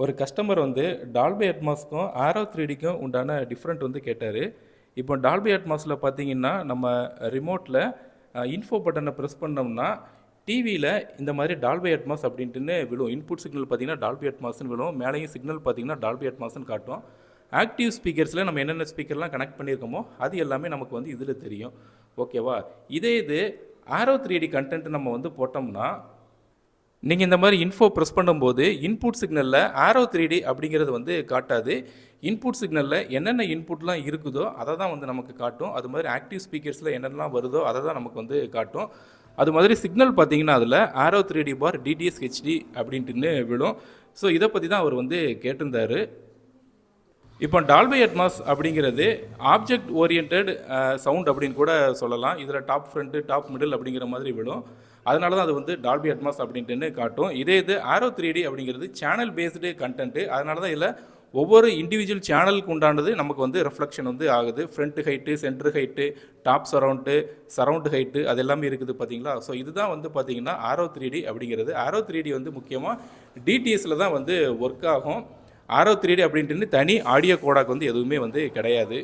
ஒரு கஸ்டமர் வந்து டால்பி அட்மாஸ்க்கும் ஆரோ 3Dக்கும் உண்டான டிஃப்ரெண்ட் வந்து கேட்டார். இப்போ டால்பி அட்மாஸில் பார்த்தீங்கன்னா நம்ம ரிமோட்டில் இன்ஃபோ பட்டனை ப்ரெஸ் பண்ணோம்னா டிவியில் இந்த மாதிரி டால்பி அட்மாஸ் அப்படின்ட்டுன்னு விழும். இன்புட் சிக்னல் பார்த்தீங்கன்னா டால்பி அட்மாஸ்ன்னு விழும். மேலேயும் சிக்னல் பார்த்தீங்கன்னா டால்பி அட்மாஸ்ன்னு காட்டும். ஆக்டிவ் ஸ்பீக்கர்ஸில் நம்ம என்னென்ன ஸ்பீக்கர்லாம் கனெக்ட் பண்ணியிருக்கோமோ அது எல்லாமே நமக்கு வந்து இதில் தெரியும். ஓகேவா? இது ஆரோ 3D கண்டென்ட் நம்ம வந்து போட்டோம்னா நீங்கள் இந்த மாதிரி இன்ஃபோ ப்ரெஸ் பண்ணும்போது இன்புட் சிக்னலில் ஆரோ 3D அப்படிங்கிறது வந்து காட்டாது. இன்புட் சிக்னலில் என்னென்ன இன்புட்லாம் இருக்குதோ அதை தான் வந்து நமக்கு காட்டும். அது மாதிரி ஆக்டிவ் ஸ்பீக்கர்ஸில் என்னென்னலாம் வருதோ அதை தான் நமக்கு வந்து காட்டும். அது மாதிரி சிக்னல் பார்த்தீங்கன்னா அதில் ஆரோ 3D பார் டிடிஎஸ் ஹெச்டி அப்படின்ட்டுன்னு விழும். ஸோ இதை பற்றி தான் அவர் வந்து கேட்டிருந்தார். இப்போ டால்பி அட்மாஸ் அப்படிங்கிறது ஆப்ஜெக்ட் ஓரியன்ட் சவுண்ட் அப்படின்னு கூட சொல்லலாம். இதில் டாப் ஃப்ரண்ட்டு டாப் மிடில் அப்படிங்கிற மாதிரி விடும். அதனால தான் அது வந்து டால்பி அட்மாஸ் அப்படின்ட்டுன்னு காட்டும். இது ஆரோ 3D அப்படிங்கிறது சேனல் பேஸ்டு கண்டென்ட்டு. அதனால தான் இதில் ஒவ்வொரு இண்டிவிஜுவல் சேனலுக்கு உண்டானது நமக்கு வந்து ரெஃப்ளெக்ஷன் வந்து ஆகுது. Front height, centre height, top surround height அது எல்லாமே இருக்குது பார்த்தீங்களா? ஸோ இதுதான் வந்து பார்த்தீங்கன்னா ஆரோ 3D அப்படிங்கிறது. ஆரோ 3D வந்து முக்கியமாக டிடிஎஸில் தான் வந்து ஒர்க் ஆகும். ஆரோ 3D அப்படின்ட்டு தனி ஆடியோ கோடாக் வந்து எதுவுமே வந்து கிடையாது.